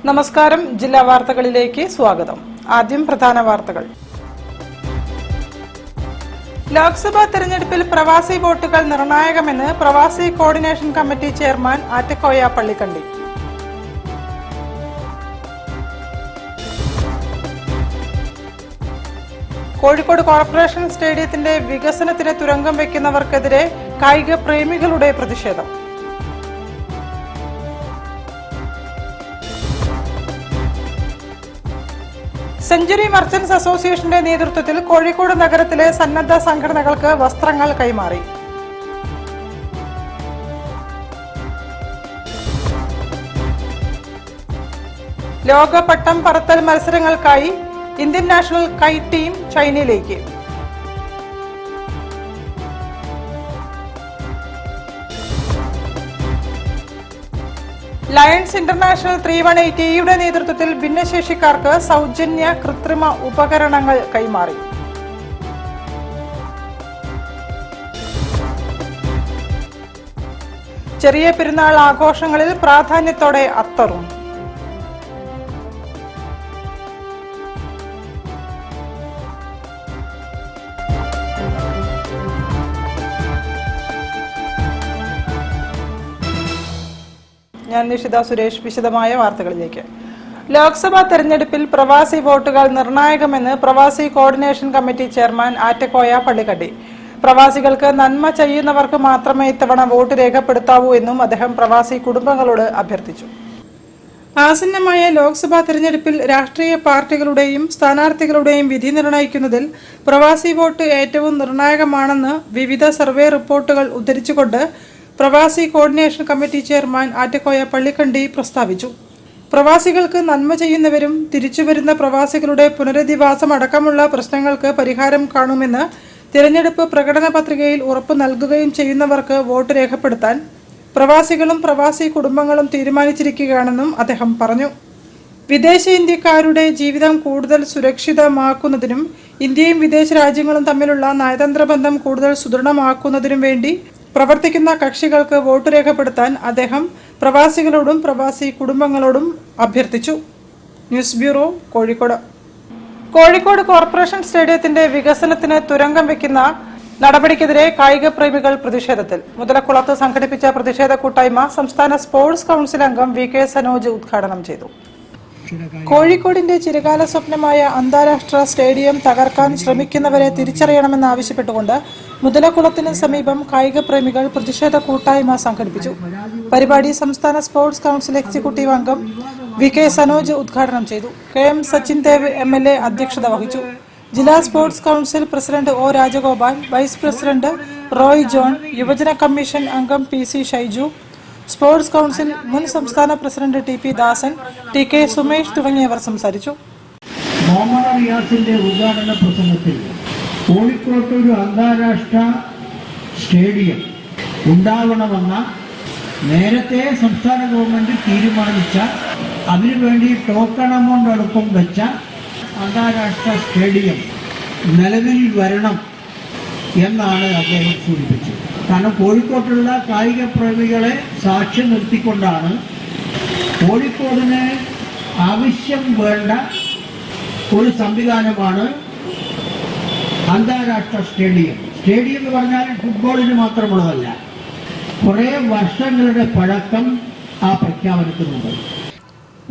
നമസ്കാരം. ജില്ലാ വാർത്തകളിലേക്ക് സ്വാഗതം. ആദ്യം പ്രധാന വാർത്തകൾ. ലോക്സഭാ തെരഞ്ഞെടുപ്പിൽ പ്രവാസി വോട്ടുകൾ നിർണായകമെന്ന് പ്രവാസി coordination committee chairman Attakoya Pallikandi. Kozhikode corporation സ്റ്റേഡിയത്തിന്റെ വികസനത്തിന് തുരങ്കം വയ്ക്കുന്നവർക്കെതിരെ കായിക പ്രേമികളുടെ പ്രതിഷേധം. സെഞ്ചുറി മർച്ചന്റ്സ് അസോസിയേഷന്റെ നേതൃത്വത്തിൽ കോഴിക്കോട് നഗരത്തിലെ സന്നദ്ധ സംഘടനകൾക്ക് വസ്ത്രങ്ങൾ കൈമാറി. ലോക പട്ടം പറത്തൽ മത്സരങ്ങൾക്കായി ഇന്ത്യൻ നാഷണൽ കൈറ്റ് ടീം ചൈനയിലേക്ക്. ലയൺസ് ഇന്റർനാഷണൽ 318യുടെ നേതൃത്വത്തിൽ ഭിന്നശേഷിക്കാർക്ക് സൗജന്യ കൃത്രിമ ഉപകരണങ്ങൾ കൈമാറി. ചെറിയ പെരുന്നാൾ ആഘോഷങ്ങളിൽ പ്രാധാന്യത്തോടെ അത്തറും. ഞാൻ നിഷിത സുരേഷ്. വിശദമായ വാർത്തകളിലേക്ക്. ലോക്സഭാ തെരഞ്ഞെടുപ്പിൽ പ്രവാസി വോട്ടുകൾ നിർണായകമെന്ന് പ്രവാസി coordination committee chairman Attakoya Pallikandi. പ്രവാസികൾക്ക് നന്മ ചെയ്യുന്നവർക്ക് മാത്രമേ ഇത്തവണ വോട്ട് രേഖപ്പെടുത്താവൂ എന്നും അദ്ദേഹം പ്രവാസി കുടുംബങ്ങളോട് അഭ്യർത്ഥിച്ചു. ആസന്നമായ ലോക്സഭാ തെരഞ്ഞെടുപ്പിൽ രാഷ്ട്രീയ പാർട്ടികളുടെയും സ്ഥാനാർത്ഥികളുടെയും വിധി നിർണയിക്കുന്നതിൽ പ്രവാസി വോട്ട് ഏറ്റവും നിർണായകമാണെന്ന് വിവിധ സർവേ റിപ്പോർട്ടുകൾ ഉദ്ധരിച്ചുകൊണ്ട് പ്രവാസി coordination committee chairman Attakoya Pallikandi പ്രസ്താവിച്ചു. പ്രവാസികൾക്ക് നന്മ ചെയ്യുന്നവരും തിരിച്ചുവരുന്ന പ്രവാസികളുടെ പുനരധിവാസം അടക്കമുള്ള പ്രശ്നങ്ങൾക്ക് പരിഹാരം കാണുമെന്ന് തിരഞ്ഞെടുപ്പ് പ്രകടന പത്രികയിൽ ഉറപ്പു നൽകുകയും ചെയ്യുന്നവർക്ക് വോട്ട് രേഖപ്പെടുത്താൻ പ്രവാസികളും പ്രവാസി കുടുംബങ്ങളും തീരുമാനിച്ചിരിക്കുകയാണെന്നും അദ്ദേഹം പറഞ്ഞു. വിദേശ ഇന്ത്യക്കാരുടെ ജീവിതം കൂടുതൽ സുരക്ഷിതമാക്കുന്നതിനും ഇന്ത്യയും വിദേശ രാജ്യങ്ങളും തമ്മിലുള്ള നയതന്ത്ര ബന്ധം കൂടുതൽ സുദൃഢമാക്കുന്നതിനും വേണ്ടി പ്രവർത്തിക്കുന്ന കക്ഷികൾക്ക് വോട്ട് രേഖപ്പെടുത്താൻ അദ്ദേഹം പ്രവാസികളോടും പ്രവാസി കുടുംബങ്ങളോടും അഭ്യർത്ഥിച്ചു. News bureau, Kozhikode. Kozhikode corporation സ്റ്റേഡിയത്തിന്റെ വികസനത്തിന് തുരങ്കം വയ്ക്കുന്ന നടപടിക്കെതിരെ കായിക പ്രേമികൾ പ്രതിഷേധത്തിൽ. മുതലക്കുളത്ത് സംഘടിപ്പിച്ച പ്രതിഷേധ കൂട്ടായ്മ സംസ്ഥാന സ്പോർട്സ് കൌൺസിൽ അംഗം VK സനോജ് ഉദ്ഘാടനം ചെയ്തു. കോഴിക്കോടിന്റെ ചിരകാല സ്വപ്നമായ അന്താരാഷ്ട്ര സ്റ്റേഡിയം തകർക്കാൻ ശ്രമിക്കുന്നവരെ തിരിച്ചറിയണമെന്നാവശ്യപ്പെട്ടുകൊണ്ട് മുതലക്കുളത്തിന് സമീപം കായിക പ്രേമികൾ പ്രതിഷേധ കൂട്ടായ്മ സംഘടിപ്പിച്ചു. പരിപാടി സംസ്ഥാന സ്പോർട്സ് കൌൺസിൽ എക്സിക്യൂട്ടീവ് അംഗം VK സനോജ് ഉദ്ഘാടനം ചെയ്തു. KM സച്ചിൻ ദേവ് MLA അധ്യക്ഷത വഹിച്ചു. ജില്ലാ sports council president O Rajagopal, vice president Roy John, യുവജന കമ്മീഷൻ അംഗം PC ഷൈജു, സ്പോർട്സ് കൌൺസിൽ മുൻ സംസ്ഥാന president TP Dasan, TK Sumesh തുടങ്ങിയവർ സംസാരിച്ചു. മുഹമ്മദ് റിയാസിന്റെ ഉദ്ഘാടന പ്രസംഗത്തിൽ കോഴിക്കോട്ട് ഒരു അന്താരാഷ്ട്ര സ്റ്റേഡിയം ഉണ്ടാകണമെന്ന നേരത്തെ സംസ്ഥാന ഗവൺമെന്റ് തീരുമാനിച്ച, അതിനുവേണ്ടി ടോക്കൺ എമൗണ്ട് അടുപ്പം വെച്ച അന്താരാഷ്ട്ര സ്റ്റേഡിയം നിലവിൽ വരണം എന്നാണ് അദ്ദേഹം സൂചിപ്പിച്ചത്. കാരണം കോഴിക്കോട്ടുള്ള കായിക പ്രേമികളെ സാക്ഷ്യം നിർത്തിക്കൊണ്ടാണ് കോഴിക്കോടിന് ആവശ്യം വേണ്ട ഒരു സംവിധാനമാണ് അന്താരാഷ്ട്ര സ്റ്റേഡിയം. സ്റ്റേഡിയം എന്ന് പറഞ്ഞാൽ ഫുട്ബോളിന് മാത്രമുള്ളതല്ല, കുറേ വർഷങ്ങളുടെ പഴക്കം ആ പ്രഖ്യാപനത്തിനുണ്ട്.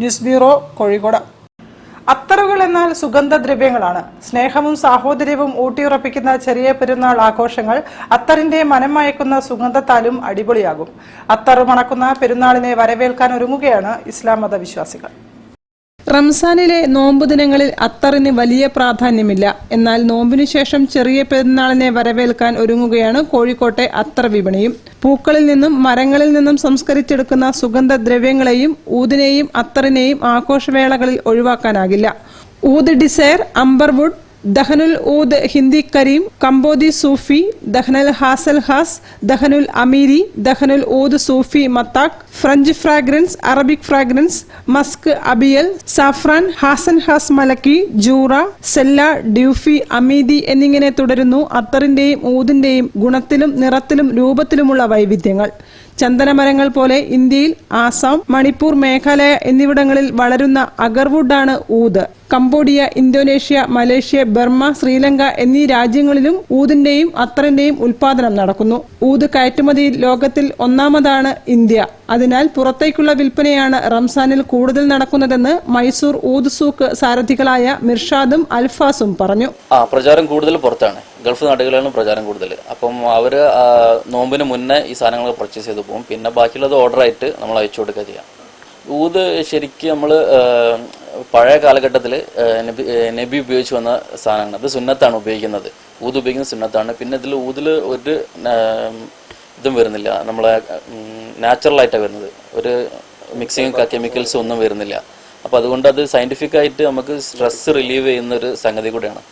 News bureau, Kozhikode. അത്തറുകൾ എന്നാൽ സുഗന്ധദ്രവ്യങ്ങളാണ്. സ്നേഹവും സാഹോദര്യവും ഊട്ടിയുറപ്പിക്കുന്ന ചെറിയ പെരുന്നാൾ ആഘോഷങ്ങൾ അത്തറിന്റെ മനം മയക്കുന്ന സുഗന്ധത്താലും അടിപൊളിയാകും. അത്തറ് മണക്കുന്ന പെരുന്നാളിനെ വരവേൽക്കാൻ ഒരുങ്ങുകയാണ് ഇസ്ലാം മത വിശ്വാസികൾ. റംസാനിലെ നോമ്പു ദിനങ്ങളിൽ അത്തറിന് വലിയ പ്രാധാന്യമില്ല. എന്നാൽ നോമ്പിനു ശേഷം ചെറിയ പെരുന്നാളിനെ വരവേൽക്കാൻ ഒരുങ്ങുകയാണ് കോഴിക്കോട്ടെ അത്തർ വിപണിയും. പൂക്കളിൽ നിന്നും മരങ്ങളിൽ നിന്നും സംസ്കരിച്ചെടുക്കുന്ന സുഗന്ധദ്രവ്യങ്ങളെയും ഊതിനെയും അത്തറിനെയും ആഘോഷവേളകളിൽ ഒഴിവാക്കാനാകില്ല. ഊത് ഡിസയർ, അംബർവുഡ്, ദഹനുൽ ഊദ് ഹിന്ദി കരീം, കമ്പോദി സൂഫി, ദഹനുൽ ഹാസൽ ഹാസ്, ദഹനുൽ അമീരി, ദഹനുൽ ഊദ് സൂഫി മത്താഖ്, French fragrance, Arabic fragrance, musk അബിയൽ, സാഫ്രാൻ, ഹാസൻ ഹാസ് മലക്കി, ജൂറ, സെല്ല, ഡ്യൂഫി, അമീദി എന്നിങ്ങനെ തുടരുന്നു അത്തറിന്റെയും ഊദിന്റെയും ഗുണത്തിലും നിറത്തിലും രൂപത്തിലുമുള്ള വൈവിധ്യങ്ങൾ. ചന്ദനമരങ്ങൾ പോലെ ഇന്ത്യയിൽ ആസാം, മണിപ്പൂർ, മേഘാലയ എന്നിവിടങ്ങളിൽ വളരുന്ന അഗർവുഡാണ് ഊദ്. Cambodia, Indonesia, Malaysia, Burma, Sri എന്നീ രാജ്യങ്ങളിലും ഊദിന്റെയും അത്തറിന്റെയും ഉൽപാദനം നടക്കുന്നു. ഊദ് കയറ്റുമതിയിൽ ലോകത്തിൽ ഒന്നാമതാണ് ഇന്ത്യ. അതിനാൽ പുറത്തേക്കുള്ള വിൽപ്പനയാണ് റംസാനിൽ കൂടുതൽ നടക്കുന്നതെന്ന് മൈസൂർ ഊദ് സൂക്ക് സാരഥികളായ മിർഷാദും അൽഫാസും പറഞ്ഞു. പ്രചാരം കൂടുതൽ പുറത്താണ്, ഗൾഫ് നാടുകളിലാണ് പ്രചാരം കൂടുതൽ. അപ്പം അവർ നോമ്പിന് മുന്നേ ഈ സാധനങ്ങൾ പർച്ചേസ് ചെയ്ത് പോകും. പിന്നെ ബാക്കിയുള്ളത് ഓർഡറായിട്ട് നമ്മൾ അയച്ചു കൊടുക്കുക ചെയ്യാം. ഊദ് ശരിക്കും നമ്മൾ പഴയ കാലഘട്ടത്തിൽ നബി ഉപയോഗിച്ച് വന്ന സാധനമാണ്. അത് സുന്നത്താണ് ഉപയോഗിക്കുന്നത്. ഊദ് ഉപയോഗിക്കുന്നത് സുന്നത്താണ്. പിന്നെ ഇതിൽ ഊതിൽ ഒരു ഇതും വരുന്നില്ല, നമ്മളെ നാച്ചുറലായിട്ടാണ് വരുന്നത്. ഒരു മിക്സിങ് കെമിക്കൽസ് ഒന്നും വരുന്നില്ല. അപ്പോൾ അതുകൊണ്ട് അത് സയൻറ്റിഫിക്കായിട്ട് നമുക്ക് സ്ട്രെസ് റിലീവ് ചെയ്യുന്ന ഒരു സംഗതി കൂടെയാണ്.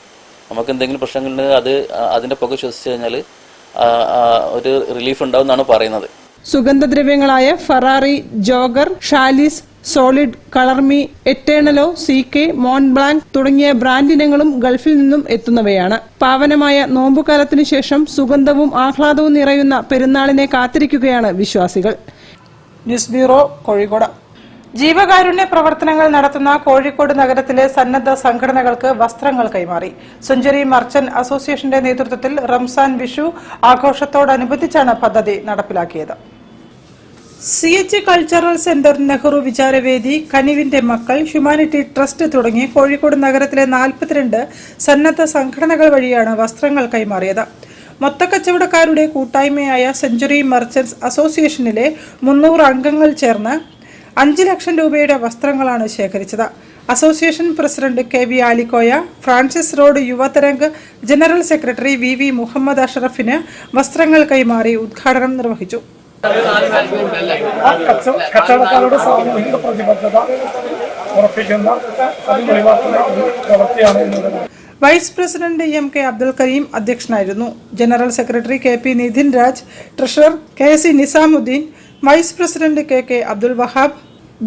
നമുക്ക് എന്തെങ്കിലും പ്രശ്നങ്ങളുണ്ടെങ്കിൽ അതിൻ്റെ പുക ശ്വസിച്ച് കഴിഞ്ഞാൽ ഒരു റിലീഫ് ഉണ്ടാവും എന്നാണ് പറയുന്നത്. സുഗന്ധദ്രവ്യങ്ങളായ ഫറാറി, ജോഗർ, ഷാലിസ്, സോളിഡ്, കളർമി, എറ്റേണലോ, CK, മോൺബ്ലാങ്ക് തുടങ്ങിയ ബ്രാൻഡ് ഇനങ്ങളും ഗൾഫിൽ നിന്നും എത്തുന്നവയാണ്. പാവനമായ നോമ്പുകാലത്തിനു ശേഷം സുഗന്ധവും ആഹ്ലാദവും നിറയുന്ന പെരുന്നാളിനെ കാത്തിരിക്കുകയാണ് വിശ്വാസികൾ. News bureau, Kozhikode. ജീവകാരുണ്യ പ്രവർത്തനങ്ങൾ നടത്തുന്ന കോഴിക്കോട് നഗരത്തിലെ സന്നദ്ധ സംഘടനകൾക്ക് വസ്ത്രങ്ങൾ കൈമാറി. സെഞ്ചുറി മർച്ചന്റ് അസോസിയേഷന്റെ നേതൃത്വത്തിൽ റംസാൻ വിഷു ആഘോഷത്തോടനുബന്ധിച്ചാണ് പദ്ധതി നടപ്പിലാക്കിയത്. CH കൾച്ചറൽ സെന്റർ, നെഹ്റു വിചാരവേദി, കനിവിന്റെ മക്കൾ, ഹ്യൂമാനിറ്റി ട്രസ്റ്റ് തുടങ്ങി കോഴിക്കോട് നഗരത്തിലെ 42 സന്നദ്ധ സംഘടനകൾ വഴിയാണ് വസ്ത്രങ്ങൾ കൈമാറിയത്. മൊത്തക്കച്ചവടക്കാരുടെ കൂട്ടായ്മയായ സെഞ്ചുറി മർച്ചന്റ്സ് അസോസിയേഷനിലെ 300 അംഗങ്ങൾ ചേർന്ന് 5 ലക്ഷം രൂപയുടെ വസ്ത്രങ്ങളാണ് ശേഖരിച്ചത്. Association president KV Alikoya, Francis road Yuvatarang general secretary VV Muhammad അഷറഫിന് വസ്ത്രങ്ങൾ കൈമാറി ഉദ്ഘാടനം നിർവഹിച്ചു. കച്ചവടക്കാരുടെ സാമൂഹിക പ്രതിബദ്ധത ഉറപ്പിക്കുന്ന പ്രവൃത്തിയാണ് എന്നത്. Vice president MK Abdul Kareem അധ്യക്ഷനായിരുന്നു. General secretary KP Nitin Raj, treasurer KC Nizamuddin, vice president KK Abdul Wahab,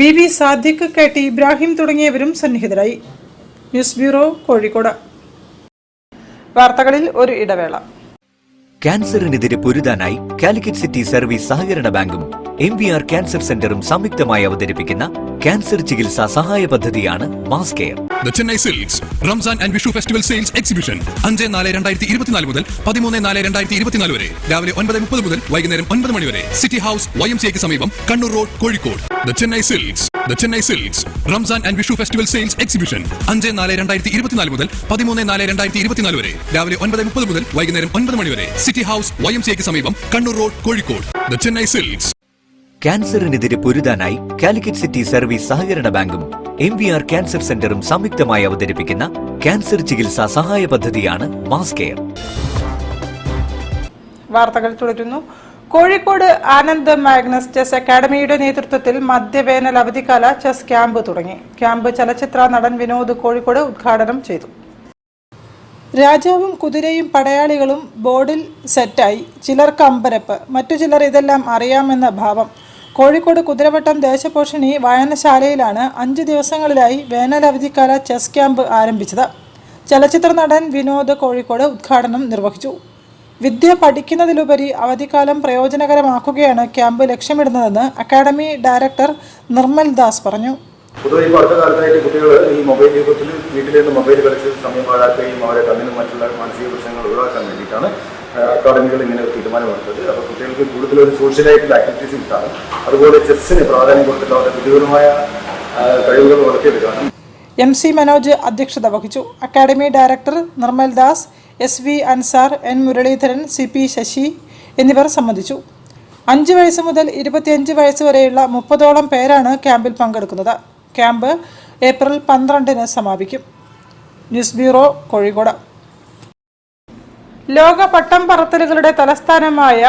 BB Sadiq, KT Ibrahim തുടങ്ങിയവരും സന്നിഹിതരായി. News bureau, Kozhikode. വാർത്തകളിൽ ഒരു ഇടവേള. ക്യാൻസറിനെതിരെ പൊരുതാനായി കാലിക്കറ്റ് സിറ്റി സർവീസ് സഹകരണ ബാങ്കും MVR ക്യാൻസർ സെന്ററും സംയുക്തമായി അവതരിപ്പിക്കുന്ന ക്യാൻസർ ചികിത്സാ സഹായ പദ്ധതിയാണ് mass care. The Chennai Silks Ramzan and Vishu Festival Sales Exhibition 5-4-2024 മുതൽ 13-4-2024 വരെ രാവിലെ 9:30 മുതൽ വൈകുന്നേരം 9 മണി വരെ സിറ്റി ഹൗസ് YMCAക്ക് സമീപം Kannur road, Kozhikode. The Chennai Silks Ramzan and Vishu Festival Sales Exhibition 5-4-2024 മുതൽ 13-4-2024 വരെ രാവിലെ 9:30 മുതൽ വൈകുന്നേരം 9 മണി വരെ സിറ്റി ഹൗസ് YMCAക്ക് സമീപം Kannur road, Kozhikode. The Chennai Silks. ക്യാൻസറിനെതിരെ പൊരുതാനായി കാലിക്കറ്റ് സിറ്റി സർവീസ് സഹകരണ ബാങ്കും MVR ക്യാൻസർ സെന്ററും സംയുക്തമായി അവതരിപ്പിക്കുന്ന ക്യാൻസർ ചികിത്സാ സഹായ പദ്ധതിയാണ് മാസ് കെയർ. വാർത്തകൾ തുടരുന്നു. കോഴിക്കോട് ആനന്ദ് മാഗ്നസ് ചെസ് അക്കാദമിയുടെ നേതൃത്വത്തിൽ മധ്യവേനൽ അവധിക്കാല ചെസ് ക്യാമ്പ് തുടങ്ങി. ക്യാമ്പ് ചലച്ചിത്ര നടൻ വിനോദ് കോഴിക്കോട് ഉദ്ഘാടനം ചെയ്തു. രാജാവും കുതിരയും പടയാളികളും ബോർഡിൽ സെറ്റായി. ചിലർക്ക് അമ്പരപ്പ്, മറ്റു ചിലർ ഇതെല്ലാം അറിയാമെന്ന ഭാവം. കോഴിക്കോട് കുതിരവട്ടം ദേശപോഷിണി വായനശാലയിലാണ് 5 ദിവസങ്ങളിലായി വേനലവധിക്കാല ചെസ് ക്യാമ്പ് ആരംഭിച്ചത്. ചലച്ചിത്ര നടൻ വിനോദ് കോഴിക്കോട് ഉദ്ഘാടനം നിർവഹിച്ചു. വിദ്യ പഠിക്കുന്നതിലുപരി അവധിക്കാലം പ്രയോജനകരമാക്കുകയാണ് ക്യാമ്പ് ലക്ഷ്യമിടുന്നതെന്ന് അക്കാദമി ഡയറക്ടർ നിർമ്മൽ ദാസ് പറഞ്ഞു. പൊതുവെ ഇപ്പോൾ അടുത്ത കാലത്തായിട്ട് കുട്ടികൾ ഈ മൊബൈൽ യുഗത്തിൽ വീട്ടിൽ നിന്ന് മൊബൈൽ കളിച്ച് സമയം പാഴാക്കുകയും അവരെ കണ്ണിനും മറ്റുള്ള മാനസിക പ്രശ്നങ്ങൾ ഒഴിവാക്കാൻ വേണ്ടിയിട്ടാണ് അക്കാദമികൾ ഇങ്ങനെ ഒരു തീരുമാനമെടുത്തത്. അപ്പോൾ കുട്ടികൾക്ക് കൂടുതൽ ഒരു സോഷ്യലായിട്ടുള്ള ആക്ടിവിറ്റീസ് കിട്ടാനും അതുപോലെ ചെസ്സിന് പ്രാധാന്യം കൊടുത്തിട്ട് അവരുടെ ബുദ്ധിപരമായ കഴിവുകൾ വളർത്തിയെടുക്കാനും. MC മനോജ് അധ്യക്ഷത വഹിച്ചു. Academy director Nirmal Das, SV Ansar, N Muraleedharan, CP Sasi എന്നിവർ സംബന്ധിച്ചു. 5 വയസ്സ് മുതൽ 25 വയസ്സ് വരെയുള്ള 30ഓളം പേരാണ് ക്യാമ്പിൽ പങ്കെടുക്കുന്നത്. ക്യാമ്പ് ഏപ്രിൽ 12-ന് സമാപിക്കും. News bureau, Kozhikode. ലോക പട്ടം പറത്തലുകളുടെ തലസ്ഥാനമായ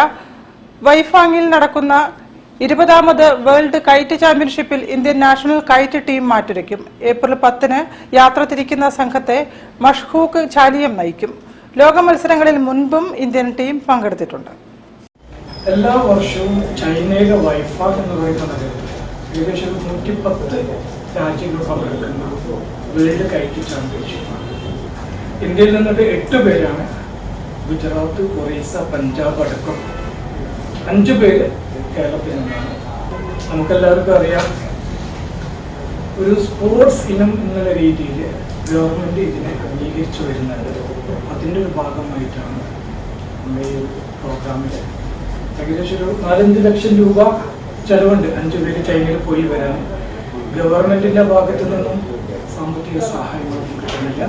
വൈഫാങ്ങിൽ നടക്കുന്ന 20ാമത് വേൾഡ് കൈറ്റ് ചാമ്പ്യൻഷിപ്പിൽ ഇന്ത്യൻ നാഷണൽ കൈറ്റ് ടീം മാറ്റുരയ്ക്കും. ഏപ്രിൽ 10-ന് യാത്ര തിരിക്കുന്ന സംഘത്തെ മഷ്ഹൂഖ് ചാലിയം നയിക്കും. ലോക മത്സരങ്ങളിൽ മുൻപും ഇന്ത്യൻ ടീം പങ്കെടുത്തിട്ടുണ്ട്. എല്ലാ വർഷവും ചൈനയിലെ വൈഫാഗ് എന്ന് പറയുന്ന നഗരത്തിൽ ഏകദേശം 110 രാജ്യങ്ങൾ പങ്കെടുക്കുന്ന വേൾഡ് കൈറ്റ് ചാമ്പ്യൻഷിപ്പാണ്. ഇന്ത്യയിൽ നിന്നിട്ട് 8 പേരാണ്. ഗുജറാത്ത്, ഒറീസ, പഞ്ചാബ് അടക്കം 5 പേര് കേരളത്തിൽ നിന്നാണ്. നമുക്കെല്ലാവർക്കും അറിയാം, ഒരു സ്പോർട്സ് ഇനം എന്നുള്ള രീതിയിൽ ഗവൺമെൻറ് ഇതിനെ അംഗീകരിച്ചു വരുന്നുണ്ട്. അതിൻ്റെ ഒരു ഭാഗമായിട്ടാണ് നമ്മുടെ ഈ പ്രോഗ്രാമിൽ ഏകദേശം ഒരു 4-5 ലക്ഷം രൂപ ചെലവുണ്ട് 5 പേര് ചൈനയിൽ പോയി വരാൻ. ഗവൺമെൻറ്റിൻ്റെ ഭാഗത്തു നിന്നും സാമ്പത്തിക സഹായങ്ങളൊന്നും കിട്ടുന്നില്ല.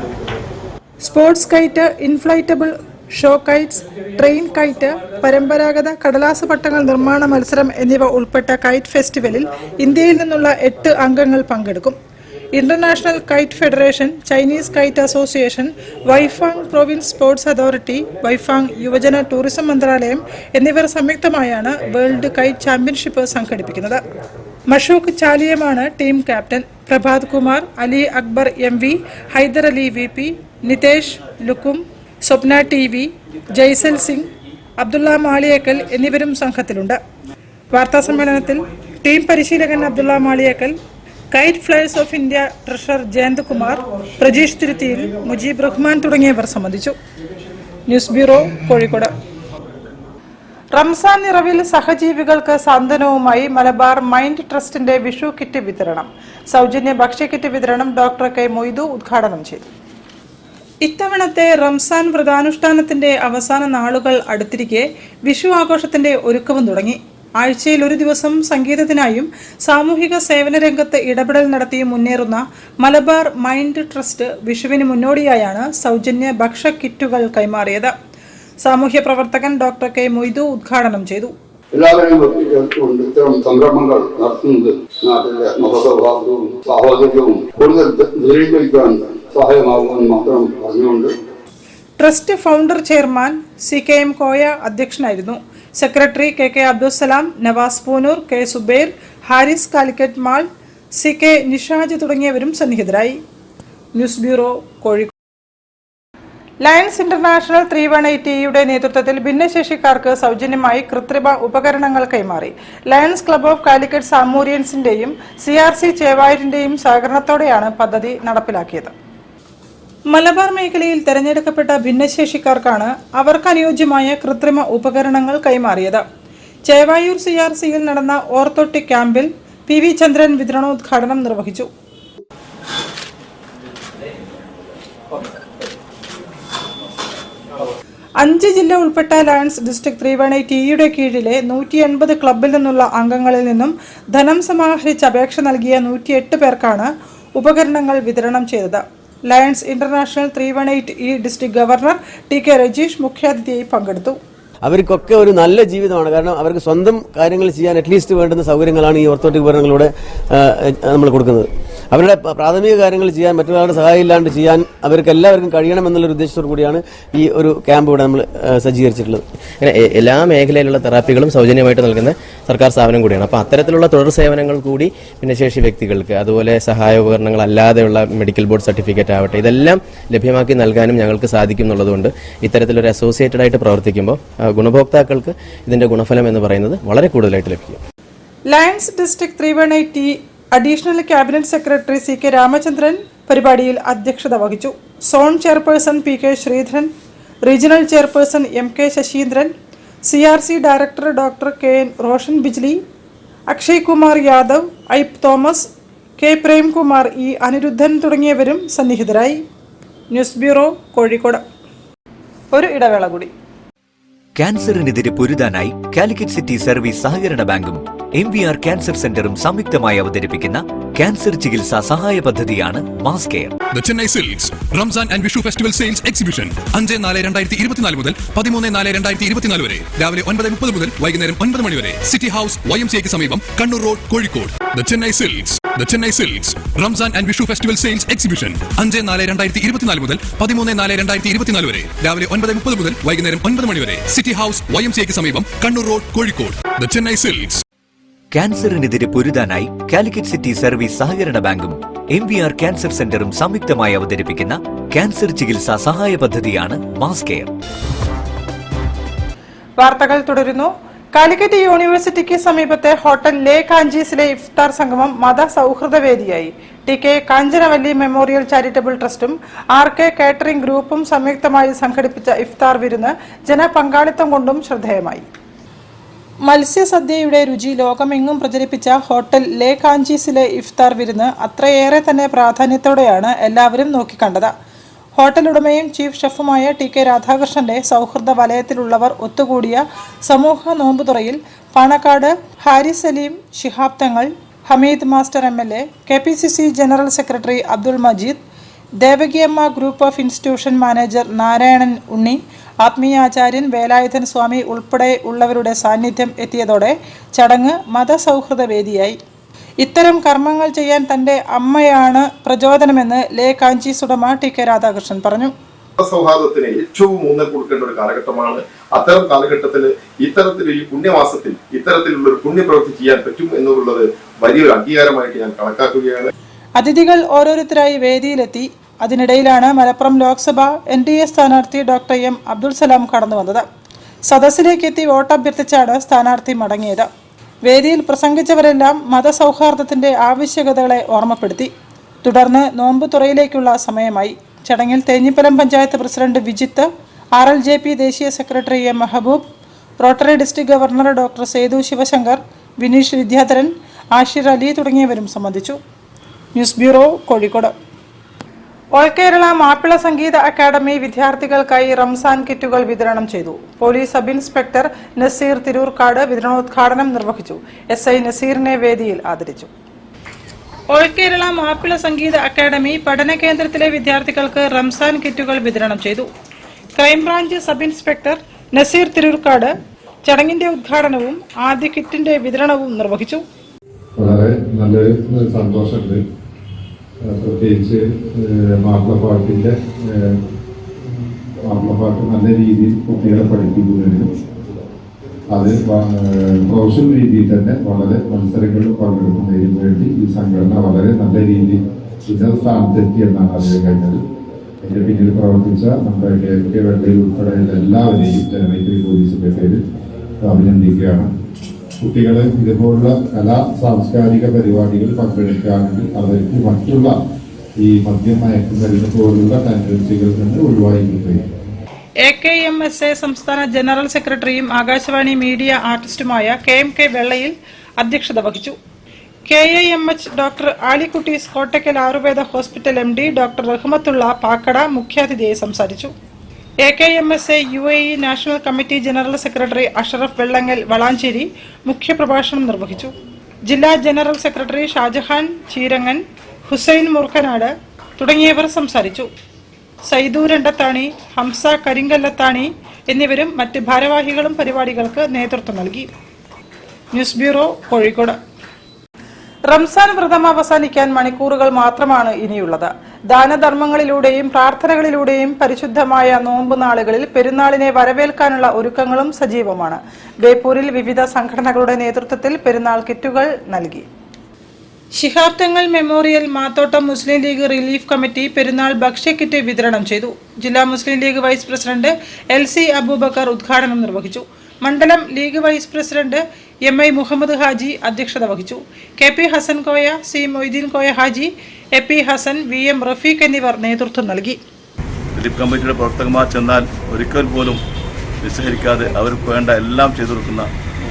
Sports kite, inflatable show kites, train kite, പരമ്പരാഗത കടലാസ് പട്ടങ്ങൾ നിർമ്മാണ മത്സരം എന്നിവ ഉൾപ്പെട്ട കൈറ്റ് ഫെസ്റ്റിവലിൽ ഇന്ത്യയിൽ നിന്നുള്ള 8 അംഗങ്ങൾ പങ്കെടുക്കും. International kite federation, Chinese kite association, Weifang province sports authority, Weifang യുവജന ടൂറിസം മന്ത്രാലയം എന്നിവർ സംയുക്തമായാണ് വേൾഡ് കൈറ്റ് ചാമ്പ്യൻഷിപ്പ് സംഘടിപ്പിക്കുന്നത്. മഷൂഖ് ചാലിയമാണ് team captain. Prabhat Kumar, Ali Akbar MV, Haider Ali VP, Nitesh ലുക്കും, സ്വപ്ന TV, ജയ്സൽ സിംഗ്, അബ്ദുള്ള മാളിയേക്കൽ എന്നിവരും സംഘത്തിലുണ്ട്. വാർത്താസമ്മേളനത്തിൽ ടീം പരിശീലകൻ Abdullah Maliyekkal, kite flyers of India treasurer Jayant Kumar, Prajeesh തിരുത്തിയിൽ, മുജീബ് റഹ്മാൻ തുടങ്ങിയവർ സംബന്ധിച്ചു. News bureau, Kozhikode. റംസാൻ നിറവിൽ സഹജീവികൾക്ക് സാന്ത്വനവുമായി മലബാർ മൈൻഡ് ട്രസ്റ്റിന്റെ വിഷു കിറ്റ് വിതരണം. സൗജന്യ ഭക്ഷ്യക്കിറ്റ് വിതരണം ഡോക്ടർ കെ മൊയ്തു ഉദ്ഘാടനം ചെയ്തു. ഇത്തവണത്തെ റംസാൻ വ്രതാനുഷ്ഠാനത്തിന്റെ അവസാന നാളുകൾ അടുത്തിരിക്കെ വിഷു ആഘോഷത്തിന്റെ ഒരുക്കവും തുടങ്ങി. ആഴ്ചയിൽ ഒരു ദിവസം സംഗീതത്തിനായും സാമൂഹിക സേവന രംഗത്ത് ഇടപെടൽ നടത്തിയും മുന്നേറുന്ന മലബാർ മൈൻഡ് ട്രസ്റ്റ് വിഷുവിന് മുന്നോടിയായാണ് സൗജന്യ ഭക്ഷ്യ കിറ്റുകൾ കൈമാറിയത്. സാമൂഹ്യ പ്രവർത്തകൻ ഡോക്ടർ കെ മൊയ്തു ഉദ്ഘാടനം ചെയ്തു. എല്ലാവരെയും ചേർത്തുകൊണ്ട് ഇത്തരം സംരംഭങ്ങൾ നടത്തുന്നത് നാട്ടിലെ മതസൗഹാർദ്ദവും സാഹോദര്യവും കൂടുതൽ ദൃഢീകരിക്കാൻ സഹായമാകുമെന്ന് മാത്രം പറഞ്ഞുകൊണ്ട് trust founder chairman CKM Koya അധ്യക്ഷനായിരുന്നു. Secretary KK Abdussalam, Navas Poonoor, K Zubair, Haris Calicut mall, CK Nishaj തുടങ്ങിയവരും സന്നിഹിതരായി. News bureau, Kozhikode. Lions International 318യുടെ നേതൃത്വത്തിൽ ഭിന്നശേഷിക്കാർക്ക് സൗജന്യമായി കൃത്രിമ ഉപകരണങ്ങൾ കൈമാറി. ലയൺസ് ക്ലബ് ഓഫ് കാലിക്കറ്റ് സാമൂരിയൻസിന്റെയും CRC ചേവായൂരിന്റെയും സഹകരണത്തോടെയാണ് പദ്ധതി നടപ്പിലാക്കിയത്. മലബാർ മേഖലയിൽ തെരഞ്ഞെടുക്കപ്പെട്ട ഭിന്നശേഷിക്കാർക്കാണ് അവർക്ക് അനുയോജ്യമായ കൃത്രിമ ഉപകരണങ്ങൾ കൈമാറിയത്. ചേവായൂർ CRCയിൽ നടന്ന ഓർത്തോട്ടിക് ക്യാമ്പിൽ PV ചന്ദ്രൻ വിതരണോദ്ഘാടനം നിർവഹിച്ചു. അഞ്ച് ജില്ല ഉൾപ്പെട്ട ലയൺസ് ഡിസ്ട്രിക്ട് 318യുടെ കീഴിലെ 180 ക്ലബിൽ നിന്നുള്ള അംഗങ്ങളിൽ നിന്നും ധനം സമാഹരിച്ച് അപേക്ഷ നൽകിയ 108 പേർക്കാണ് ഉപകരണങ്ങൾ വിതരണം ചെയ്തത്. Lions international 318 district governor TK Rajeesh മുഖ്യാതിഥിയായി പങ്കെടുത്തു. അവർക്കൊക്കെ ഒരു നല്ല ജീവിതമാണ്. കാരണം അവർക്ക് സ്വന്തം കാര്യങ്ങൾ ചെയ്യാൻ അറ്റ്ലീസ്റ്റ് വേണ്ടുന്ന സൗകര്യങ്ങളാണ് ഈ ഓർത്തോട്ടിക് ഉപകരണങ്ങളിലൂടെ നമ്മൾ കൊടുക്കുന്നത്. അവരുടെ പ്രാഥമിക കാര്യങ്ങൾ ചെയ്യാൻ മറ്റൊരാളുടെ സഹായം ഇല്ലാണ്ട് ചെയ്യാൻ അവർക്ക് എല്ലാവർക്കും കഴിയണമെന്നുള്ളൊരു ഉദ്ദേശത്തോടു കൂടിയാണ് ഈ ഒരു ക്യാമ്പ് ഇവിടെ നമ്മൾ സജ്ജീകരിച്ചിട്ടുള്ളത്. എല്ലാ മേഖലയിലുള്ള തെറാപ്പികളും സൗജന്യമായിട്ട് നൽകുന്ന സർക്കാർ സ്ഥാപനം കൂടിയാണ്. അപ്പോൾ അത്തരത്തിലുള്ള തുടർ സേവനങ്ങൾ കൂടി ഭിന്നശേഷി വ്യക്തികൾക്ക്, അതുപോലെ സഹായ ഉപകരണങ്ങൾ അല്ലാതെയുള്ള മെഡിക്കൽ ബോർഡ് സർട്ടിഫിക്കറ്റ് ആവട്ടെ, ഇതെല്ലാം ലഭ്യമാക്കി നൽകാനും ഞങ്ങൾക്ക് സാധിക്കും എന്നുള്ളതുകൊണ്ട് ഇത്തരത്തിലൊരു അസോസിയേറ്റഡ് ആയിട്ട് പ്രവർത്തിക്കുമ്പോൾ ഗുണഭോക്താക്കൾക്ക് ഇതിന്റെ ഗുണഫലം എന്ന് പറയുന്നത് വളരെ കൂടുതലായിട്ട് ലഭിക്കും. Lions district 318 additional cabinet secretary CK Ramachandran പരിപാടിയിൽ അധ്യക്ഷത വഹിച്ചു. Zone chairperson PK Sreedharan, regional chairperson MK Sasheendran, CRC director doctor KN Roshan Bijli, Akshay Kumar Yadav, Ipe Thomas, K Premkumar, E Aniruddhan തുടങ്ങിയവരും സന്നിഹിതരായി. News bureau, Kozhikode. ഒരു ഇടവേള കൂടി. ക്യാൻസറിനെതിരെ പൊരുതാനായി കാലിക്കറ്റ് സിറ്റി സർവീസ് സഹകരണ ബാങ്കും MVR ക്യാൻസർ സെന്ററും സംയുക്തമായി അവതരിപ്പിക്കുന്ന ക്യാൻസർ ചികിത്സാ സഹായ പദ്ധതിയാണ് mass care. The Chennai Silks Ramzan and Vishu Festival Sales Exhibition 5-4-2024 മുതൽ 13-4-2024 വരെ രാവിലെ 9:30 മുതൽ വൈകുന്നേരം 9 മണി വരെ സിറ്റി ഹൗസ് YMCAക്ക് സമീപം Kannur road Kozhikode. The Chennai Silks Ramzan and Vishu Festival Sales Exhibition 5-4-2024 മുതൽ 13-4-2024 വരെ രാവിലെ 9:30 മുതൽ വൈകുന്നേരം 9 മണി വരെ സിറ്റി ഹൗസ് YMCAക്ക് സമീപം Kannur road Kozhikode. The Chennai Silks. ക്യാൻസറിനെതിരെ പൊരുതാനായി കാലിക്കറ്റ് സിറ്റി സർവീസ് സഹകരണ ബാങ്കും MVR ക്യാൻസർ സെന്ററും സംയുക്തമായി അവതരിപ്പിക്കുന്ന ക്യാൻസർ ചികിത്സാ സഹായ പദ്ധതിയാണ് മാസ് കെയർ. വാർത്തകൾ തുടരുന്നു. കാലിക്കറ്റ് യൂണിവേഴ്സിറ്റിക്ക് സമീപത്തെ ഹോട്ടൽ ലേ കാഞ്ചീസിലെ ഇഫ്താർ സംഗമം മതസൗഹൃദ വേദിയായി. TK കാഞ്ചനവല്ലി മെമ്മോറിയൽ ചാരിറ്റബിൾ ട്രസ്റ്റും RK കാറ്ററിംഗ് ഗ്രൂപ്പും സംയുക്തമായി സംഘടിപ്പിച്ച ഇഫ്താർ വിരുന്ന് ജനപങ്കാളിത്തം കൊണ്ടും ശ്രദ്ധേയമായി. മത്സ്യസദ്യയുടെ രുചി ലോകമെങ്ങും പ്രചരിപ്പിച്ച ഹോട്ടൽ ലേ കാഞ്ചീസിലെ ഇഫ്താർ വിരുന്ന് അത്രയേറെ തന്നെ പ്രാധാന്യത്തോടെയാണ് എല്ലാവരും നോക്കിക്കണ്ടത്. ഹോട്ടൽ ഉടമയും ചീഫ് ഷെഫുമായ TK രാധാകൃഷ്ണന്റെ സൗഹൃദ വലയത്തിലുള്ളവർ ഒത്തുകൂടിയ സമൂഹ നോമ്പുതുറയിൽ Panakkad Haris Saleem, Shihab Thangal, Hameed master MLA, KPCC general secretary Abdul Majeed, Devakiyamma group of institution manager Narayanan Unni, ആത്മീയാചാര്യൻ വേലായുധൻ സ്വാമി ഉൾപ്പെടെ ഉള്ളവരുടെ സാന്നിധ്യം എത്തിയതോടെ ചടങ്ങ് മതസൗഹൃദ വേദിയായി. ഇത്തരം കർമ്മങ്ങൾ ചെയ്യാൻ തന്റെ അമ്മയാണ് പ്രചോദനമെന്ന് ലേ കാഞ്ചീസ് ഉടമ TK രാധാകൃഷ്ണൻ പറഞ്ഞു. സൗഹാർദ്ദത്തിന് ഏറ്റവും ഊന്നൽ കൊടുക്കേണ്ട ഒരു കാലഘട്ടമാണ്. അത്തരം കാലഘട്ടത്തിൽ ഇത്തരത്തിൽ ഈ പുണ്യമാസത്തിൽ ഇത്തരത്തിലുള്ള ഒരു പുണ്യപ്രവൃത്തി ചെയ്യാൻ പറ്റും എന്നുള്ളത് വലിയൊരു അംഗീകാരമായിട്ട് ഞാൻ കണക്കാക്കുകയാണ്. അതിഥികൾ ഓരോരുത്തരായി വേദിയിലെത്തി. അതിനിടയിലാണ് മലപ്പുറം ലോക്സഭ NDA സ്ഥാനാർത്ഥി ഡോക്ടർ M അബ്ദുൾ സലാം കടന്നു വന്നത്. സദസ്സിലേക്ക് എത്തി വോട്ടഭ്യർത്ഥിച്ചാണ് സ്ഥാനാർത്ഥി മടങ്ങിയത്. വേദിയിൽ പ്രസംഗിച്ചവരെല്ലാം മതസൗഹാർദ്ദത്തിന്റെ ആവശ്യകതകളെ ഓർമ്മപ്പെടുത്തി. തുടർന്ന് നോമ്പ് തുറയിലേക്കുള്ള സമയമായി. ചടങ്ങിൽ തേഞ്ഞിപ്പലം പഞ്ചായത്ത് പ്രസിഡന്റ് വിജിത്ത്, RLJP ദേശീയ secretary M Mehboob, rotary district governor doctor Sethu Sivasankar, Vineesh Vidyadharan, Ashir Ali തുടങ്ങിയവരും സംബന്ധിച്ചു. News bureau, Kozhikode. All Kerala Mappila സംഗീത അക്കാദമി വിദ്യാർത്ഥികൾക്കായി റംസാൻ കിറ്റുകൾ വിതരണം ചെയ്തു. Police sub inspector Naseer Tirurkad വിതരണോദ്ഘാടനം നിർവഹിച്ചു. SI നസീറിനെ വേദിയിൽ ആദരിച്ചു. ഓൾ കേരള മാപ്പിള സംഗീത അക്കാദമി പഠന കേന്ദ്രത്തിലെ വിദ്യാർത്ഥികൾക്ക് റംസാൻ കിറ്റുകൾ വിതരണം ചെയ്തു. Crime branch sub inspector Naseer Tirurkad ചടങ്ങിന്റെ ഉദ്ഘാടനവും ആദ്യ കിറ്റിന്റെ വിതരണവും നിർവഹിച്ചു. വളരെ നല്ലൊരു സന്തോഷമുണ്ട്. പ്രത്യേകിച്ച് മാപ്പിളപ്പാട്ട് നല്ല രീതിയിൽ കുട്ടികളെ പഠിപ്പിക്കുന്നതിനും അത് പ്രൊഫഷണൽ രീതിയിൽ തന്നെ വളരെ മത്സരങ്ങളിൽ പങ്കെടുക്കുന്നതിനും വേണ്ടി ഈ സംഘടന വളരെ നല്ല രീതിയിൽ ഉന്നത സ്ഥാനത്തെത്തി എന്നാണ് അറിയാൻ കഴിഞ്ഞത്. അതിന്റെ പിന്നിൽ പ്രവർത്തിച്ച നമ്മുടെ KK വെള്ളയിൽ ഉൾപ്പെടെയുള്ള എല്ലാവരെയും ജനമൈത്രി പോലീസിന്റെ പേരിൽ അഭിനന്ദിക്കുകയാണ്. കുട്ടികൾ ഇതുപോലുള്ള കലാ സാംസ്കാരിക പരിപാടികൾ പങ്കെടുക്കുകയാണെങ്കിൽ അവർക്ക് മറ്റുള്ള ഈ മദ്യം മയക്കുമരുന്ന് പോലുള്ള ടെൻഡൻസികളിൽ നിന്ന് ഒഴിവായിരിക്കുകയും. AKMSA സംസ്ഥാന ജനറൽ സെക്രട്ടറിയും ആകാശവാണി മീഡിയ ആർട്ടിസ്റ്റുമായ KMK വെള്ളയിൽ അധ്യക്ഷത വഹിച്ചു. KIMH doctor Alikutty's Kottakkal Ayurveda hospital MD doctor Rahmatullah Pakkada മുഖ്യാതിഥിയായി സംസാരിച്ചു. AKMSA UAE national committee general secretary Ashraf Vellangal Valanchery മുഖ്യപ്രഭാഷണം നിർവഹിച്ചു. ജില്ലാ ജനറൽ സെക്രട്ടറി ഷാജഹാൻ ചീരങ്ങൻ, ഹുസൈൻ മുർക്കനാട് തുടങ്ങിയവർ സംസാരിച്ചു. സൈദു രണ്ടത്താണി, ഹംസ കരിങ്കല്ലത്താണി എന്നിവരും മറ്റ് ഭാരവാഹികളും പരിപാടികൾക്ക് നേതൃത്വം നൽകി. News bureau, Kozhikode. റംസാൻ വ്രതം അവസാനിക്കാൻ മണിക്കൂറുകൾ മാത്രമാണ് ഇനിയുള്ളത്. ദാനധർമ്മങ്ങളിലൂടെയും പ്രാർത്ഥനകളിലൂടെയും പരിശുദ്ധമായ നോമ്പ് നാളുകളിൽ പെരുന്നാളിനെ വരവേൽക്കാനുള്ള ഒരുക്കങ്ങളും സജീവമാണ്. ബേപ്പൂരിൽ വിവിധ സംഘടനകളുടെ നേതൃത്വത്തിൽ പെരുന്നാൾ കിറ്റുകൾ നൽകി. Shihab Thangal memorial Mathottam Muslim League relief committee പെരുന്നാൾ ഭക്ഷ്യക്കിറ്റ് വിതരണം ചെയ്തു. ജില്ലാ Muslim League vice president LC Abubakar ഉദ്ഘാടനം നിർവഹിച്ചു. മണ്ഡലം League vice president MI Muhammad Haji അധ്യക്ഷത വഹിച്ചു. KP Hasan Koya, C Moideen Koya Haji, AP Hasan, VM Rafeeq എന്നിവർ നേതൃത്വം നൽകി. റിലീഫ് കമ്മിറ്റിയുടെ പ്രവർത്തകന്മാർ ചെന്നാൽ ഒരിക്കൽ പോലും നിസ്സഹരിക്കാതെ അവർക്ക് വേണ്ട എല്ലാം ചെയ്തു കൊടുക്കുന്ന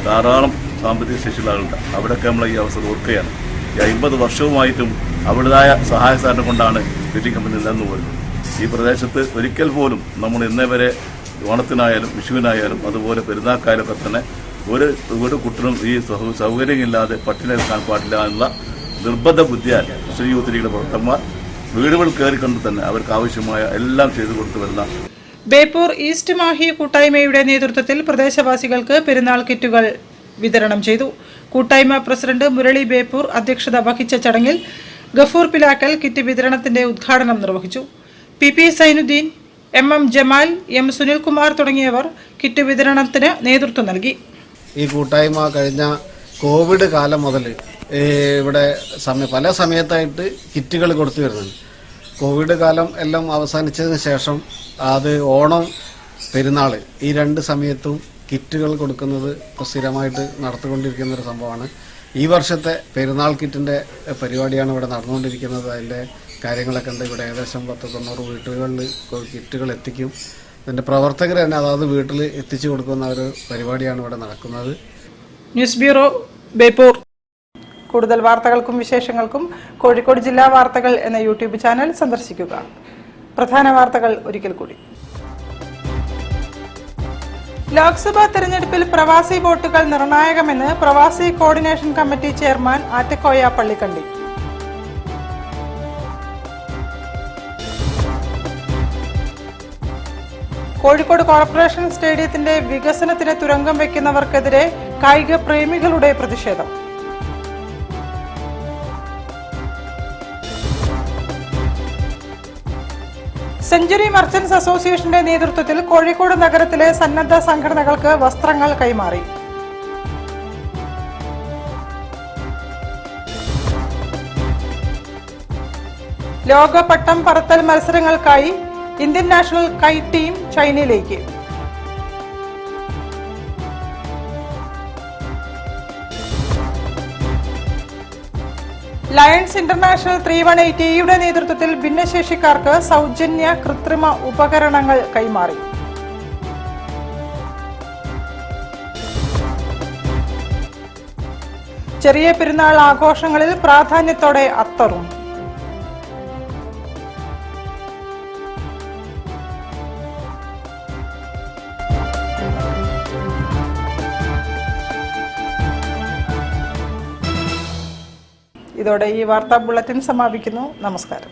ധാരാളം സാമ്പത്തിക ശേഷിയുള്ള ആളുണ്ട്. അവിടെയൊക്കെ നമ്മൾ ഈ അവസരം ഓർക്കുകയാണ്. ഈ 50 വർഷവുമായിട്ടും അവരുടേതായ സഹായ സഹകരണം കൊണ്ടാണ് റിലീഫ് കമ്മിറ്റി നിലനിന്നു പോരുന്നത്. ഈ പ്രദേശത്ത് ഒരിക്കൽ പോലും നമ്മൾ ഇന്നേ വരെ ഓണത്തിനായാലും വിഷുവിനായാലും അതുപോലെ പെരുന്നാക്കായാലൊക്കെ തന്നെ ഒരു കുട്ടനും ഈ സൗകര്യമില്ലാതെ പട്ടിണി നിൽക്കാൻ പാടില്ല എന്നുള്ള നിർബന്ധ ബുദ്ധിയാൽ മുസ്ലിം യൂത്ത് ലീഗിലെ പ്രവർത്തകന്മാർ വീടുകൾ കയറി കണ്ടു തന്നെ അവർക്ക് ആവശ്യമായ എല്ലാം ചെയ്തു കൊടുത്തു വരുന്ന ബേപ്പൂർ ഈസ്റ്റ് മാഹി കൂട്ടായ്മയുടെ നേതൃത്വത്തിൽ പ്രദേശവാസികൾക്ക് പെരുന്നാൾ കിറ്റുകൾ വിതരണം ചെയ്തു. കൂട്ടായ്മ പ്രസിഡന്റ് മുരളി ബേപ്പൂർ അധ്യക്ഷത വഹിച്ച ചടങ്ങിൽ ഗഫൂർ പിലാക്കൽ കിറ്റ് വിതരണത്തിന്റെ ഉദ്ഘാടനം നിർവഹിച്ചു. PP Sainudheen, MM Jamal, M Sunilkumar തുടങ്ങിയവർ കിറ്റ് വിതരണത്തിന് നേതൃത്വം നൽകി. ഈ കൂട്ടായ്മ കഴിഞ്ഞ കോവിഡ് കാലം മുതൽ ഇവിടെ പല സമയത്തായിട്ട് കിറ്റുകൾ കൊടുത്തു വരുന്നുണ്ട്. കോവിഡ് കാലം എല്ലാം അവസാനിച്ചതിന് ശേഷം അത് ഓണം, പെരുന്നാൾ ഈ 2 സമയത്തും കിറ്റുകൾ കൊടുക്കുന്നത് സ്ഥിരമായിട്ട് നടത്തിക്കൊണ്ടിരിക്കുന്ന ഒരു സംഭവമാണ്. ഈ വർഷത്തെ പെരുന്നാൾ കിറ്റിൻ്റെ പരിപാടിയാണ് ഇവിടെ നടന്നുകൊണ്ടിരിക്കുന്നത്. അതിൻ്റെ കാര്യങ്ങളൊക്കെ ഉണ്ട്. ഇവിടെ ഏകദേശം 10-90 വീട്ടുകളിൽ കിറ്റുകൾ എത്തിക്കും. ഇതിൻ്റെ പ്രവർത്തകർ തന്നെ അതായത് വീട്ടിൽ എത്തിച്ചു കൊടുക്കുന്ന ഒരു പരിപാടിയാണ് ഇവിടെ നടക്കുന്നത്. News bureau, Beypore. കൂടുതൽ വാർത്തകൾക്കും വിശേഷങ്ങൾക്കും കോഴിക്കോട് ജില്ലാ വാർത്തകൾ എന്ന യൂട്യൂബ് ചാനൽ സന്ദർശിക്കുക. പ്രധാന വാർത്തകൾ ഒരിക്കൽ കൂടി. ലോക്സഭാ തെരഞ്ഞെടുപ്പിൽ പ്രവാസി വോട്ടുകൾ നിർണായകമെന്ന് പ്രവാസി coordination committee chairman Attakoya Pallikandi. Kozhikode corporation സ്റ്റേഡിയത്തിന്റെ വികസനത്തിന് തുരങ്കം വയ്ക്കുന്നവർക്കെതിരെ കായിക പ്രേമികളുടെ പ്രതിഷേധം. സെഞ്ചുറി മർച്ചന്റ്സ് അസോസിയേഷന്റെ നേതൃത്വത്തിൽ കോഴിക്കോട് നഗരത്തിലെ സന്നദ്ധ സംഘടനകൾക്ക് വസ്ത്രങ്ങൾ കൈമാറി. ലോക പട്ടം പറത്തൽ മത്സരങ്ങൾക്കായി ഇന്ത്യൻ നാഷണൽ കൈറ്റ് ടീം ചൈനയിലേക്ക്. ലയൺസ് ഇന്റർനാഷണൽ 318യുടെ നേതൃത്വത്തിൽ ഭിന്നശേഷിക്കാർക്ക് സൗജന്യ കൃത്രിമ ഉപകരണങ്ങൾ കൈമാറി. ചെറിയ പെരുന്നാൾ ആഘോഷങ്ങളിൽ പ്രാധാന്യത്തോടെ അത്തറും. ഇതോടെ ഈ വാർത്താ ബുള്ളറ്റിൻ സമാപിക്കുന്നു. നമസ്കാരം.